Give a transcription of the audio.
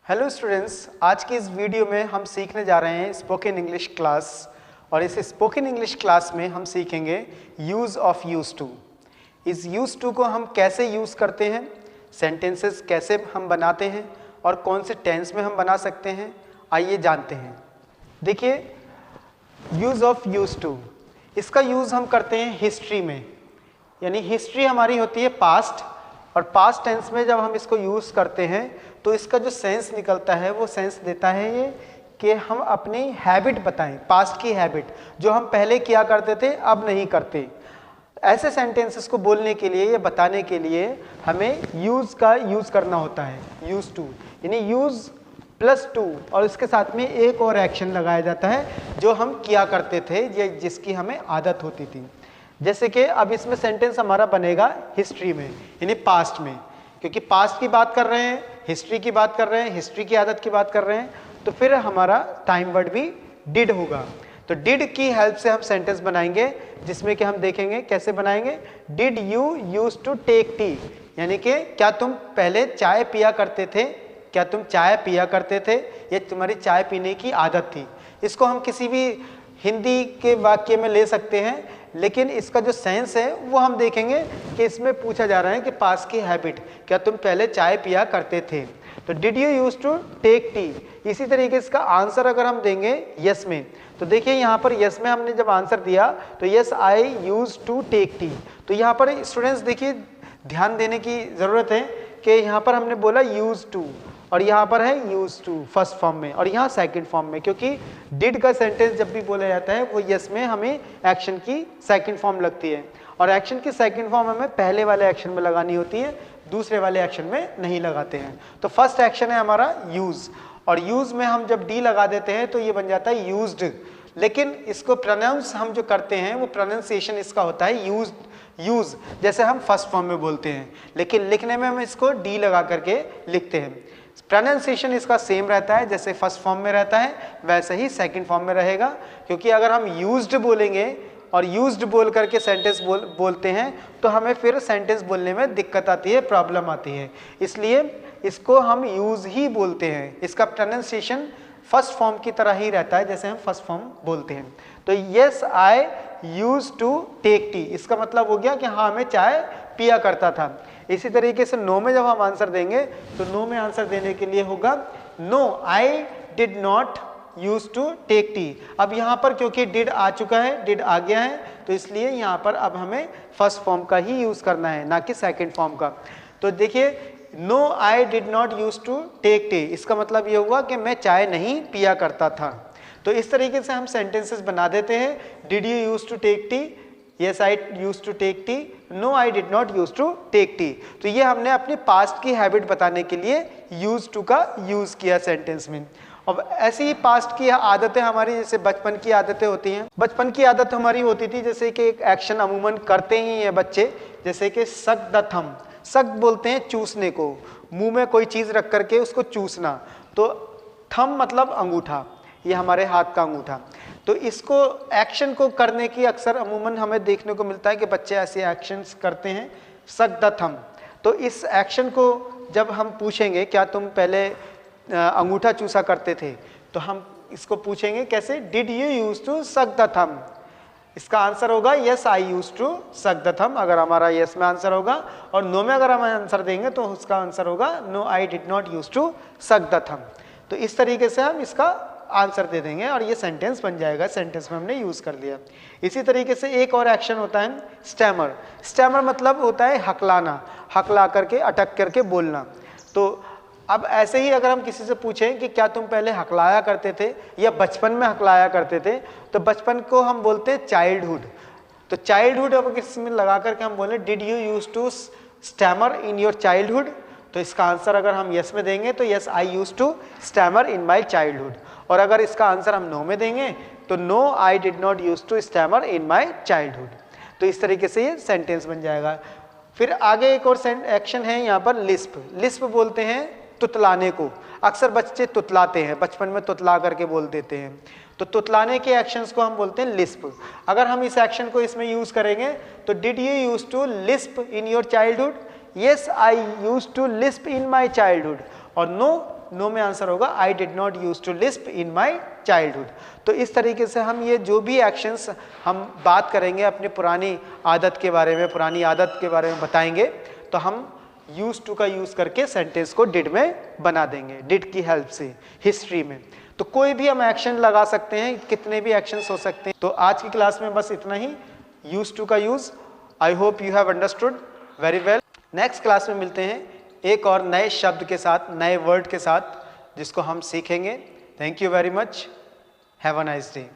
Hello students, आज की इस वीडियो में हम सीखने जा रहे हैं स्पोकन इंग्लिश क्लास। और इस स्पोकन इंग्लिश क्लास में हम सीखेंगे यूज़ ऑफ यूज़ टू। इस यूज़ टू को हम कैसे यूज़ करते हैं, सेंटेंसेस कैसे हम बनाते हैं और कौन से टेंस में हम बना सकते हैं, आइए जानते हैं। देखिए, यूज़ ऑफ यूज़ टू, इसका यूज़ हम करते हैं हिस्ट्री में। यानी हिस्ट्री हमारी होती है पास्ट, और पास्ट टेंस में जब हम इसको यूज़ करते हैं तो इसका जो सेंस निकलता है वो सेंस देता है ये कि हम अपनी हैबिट बताएं, पास्ट की हैबिट जो हम पहले किया करते थे अब नहीं करते। ऐसे सेंटेंसेस को बोलने के लिए या बताने के लिए हमें यूज़ का यूज़ करना होता है, यूज़ टू। यानी यूज़ प्लस टू और इसके साथ में एक और एक्शन लगाया जाता है जो हम किया करते थे या जिसकी हमें आदत होती थी। जैसे कि अब इसमें सेंटेंस हमारा बनेगा हिस्ट्री में, यानी पास्ट में, क्योंकि पास्ट की बात कर रहे हैं, हिस्ट्री की बात कर रहे हैं, हिस्ट्री की आदत की बात कर रहे हैं, तो फिर हमारा टाइम वर्ड भी डिड होगा। तो डिड की हेल्प से हम सेंटेंस बनाएंगे, जिसमें कि हम देखेंगे कैसे बनाएंगे। Did you use to take tea, यानी कि क्या तुम पहले चाय पिया करते थे, क्या तुम चाय पिया करते थे, ये तुम्हारी चाय पीने की आदत थी। इसको हम किसी भी हिंदी के वाक्य में ले सकते हैं, लेकिन इसका जो सेंस है वो हम देखेंगे कि इसमें पूछा जा रहा है कि पास की हैबिट, क्या तुम पहले चाय पिया करते थे। तो did you use to take tea. इसी तरीके इसका आंसर अगर हम देंगे यस में, तो देखिए यहाँ पर यस में हमने जब आंसर दिया तो yes I use to take tea. तो यहाँ पर स्टूडेंट्स देखिए ध्यान देने की ज़रूरत है कि यहाँ पर हमने बोला यूज टू और यहाँ पर है यूज टू फर्स्ट फॉर्म में और यहाँ सेकंड फॉर्म में, क्योंकि डिड का सेंटेंस जब भी बोला जाता है वो यस में हमें एक्शन की सेकंड फॉर्म लगती है, और एक्शन की सेकंड फॉर्म हमें पहले वाले एक्शन में लगानी होती है, दूसरे वाले एक्शन में नहीं लगाते हैं। तो फर्स्ट एक्शन है हमारा यूज, और यूज में हम जब डी लगा देते हैं तो ये बन जाता है यूज्ड। लेकिन इसको प्रोनाउंस हम जो करते हैं वो प्रोनाउंसिएशन इसका होता है यूज, जैसे हम फर्स्ट फॉर्म में बोलते हैं, लेकिन लिखने में हम इसको डी लगा करके लिखते हैं। प्रोनाउंसिएशन इसका सेम रहता है, जैसे फर्स्ट फॉर्म में रहता है वैसे ही सेकंड फॉर्म में रहेगा। क्योंकि अगर हम यूज्ड बोलेंगे और यूज्ड बोल करके सेंटेंस बोलते हैं तो हमें फिर सेंटेंस बोलने में दिक्कत आती है, प्रॉब्लम आती है, इसलिए इसको हम यूज ही बोलते हैं। इसका प्रोनाउंसिएशन फर्स्ट फॉर्म की तरह ही रहता है जैसे हम फर्स्ट फॉर्म बोलते हैं। तो yes I use to take tea, इसका मतलब हो गया कि हाँ मैं चाय पिया करता था। इसी तरीके से नो में जब हम आंसर देंगे तो नो में आंसर देने के लिए होगा no I did not use to take tea. अब यहाँ पर क्योंकि डिड आ चुका है, डिड आ गया है, तो इसलिए यहाँ पर अब हमें फर्स्ट फॉर्म का ही यूज करना है, ना कि सेकंड फॉर्म का। तो देखिए no I did not use to take tea, इसका मतलब ये हुआ कि मैं चाय नहीं पिया करता था। तो इस तरीके से हम सेंटेंसेस बना देते हैं। Did you use to take tea, yes I used to take tea, no I did not used to take tea। तो ये हमने अपनी पास्ट की हैबिट बताने के लिए use to का यूज किया सेंटेंस में। अब ऐसी ही पास्ट की आदतें हमारी, जैसे बचपन की आदतें होती हैं। बचपन की आदत हमारी होती थी जैसे कि एक एक्शन अमूमन करते ही हैं बच्चे, जैसे कि सक द थम। सक बोलते हैं चूसने को, मुंह में कोई चीज़ रख करके उसको चूसना। तो थम मतलब अंगूठा, ये हमारे हाथ का अंगूठा। तो इसको एक्शन को करने की अक्सर अमूमन हमें देखने को मिलता है कि बच्चे ऐसे एक्शंस करते हैं, सक द थम। तो इस एक्शन को जब हम पूछेंगे क्या तुम पहले अंगूठा चूसा करते थे, तो हम इसको पूछेंगे कैसे, did you use to suck the thumb. इसका आंसर होगा yes I use to suck the thumb, अगर हमारा यस में आंसर होगा, और नो में अगर हम आंसर देंगे तो उसका आंसर होगा no I did not use to suck the thumb. तो इस तरीके से हम इसका आंसर दे देंगे और ये सेंटेंस बन जाएगा, सेंटेंस में हमने यूज कर लिया। इसी तरीके से एक और एक्शन होता है स्टैमर। स्टैमर मतलब होता है हकलाना, हकला करके अटक करके बोलना। तो अब ऐसे ही अगर हम किसी से पूछें कि क्या तुम पहले हकलाया करते थे या बचपन में हकलाया करते थे, तो बचपन को हम बोलते हैं चाइल्डहुड। तो चाइल्डहुड अब किसी में लगा करके हम बोले did you use to stammer in your childhood, तो इसका आंसर अगर हम यस में देंगे तो yes I use to stammer in my childhood, और अगर इसका आंसर हम नो में देंगे तो no I did not use to stammer in my childhood. तो इस तरीके से ये सेंटेंस बन जाएगा। फिर आगे एक और एक्शन है यहाँ पर लिस्प। लिस्प बोलते हैं तुतलाने को। अक्सर बच्चे तुतलाते हैं, बचपन में तुतला करके बोल देते हैं, तो तुतलाने के एक्शंस को हम बोलते हैं लिस्प। अगर हम इस एक्शन को इसमें यूज करेंगे तो did you use to lisp in your childhood, yes I used to lisp in my childhood, और no नो में आंसर होगा I did not use to lisp in my childhood. तो इस तरीके से हम ये जो भी एक्शंस हम बात करेंगे अपनी पुरानी आदत के बारे में, पुरानी आदत के बारे में बताएंगे, तो हम यूज टू का यूज करके सेंटेंस को डिड में बना देंगे, डिड की हेल्प से हिस्ट्री में। तो कोई भी हम एक्शन लगा सकते हैं, कितने भी एक्शंस हो सकते हैं। तो आज की क्लास में बस इतना ही, यूज टू का use. I hope you have understood very well. Next class में मिलते हैं एक और नए शब्द के साथ, नए वर्ड के साथ, जिसको हम सीखेंगे। Thank you very much, have a nice day.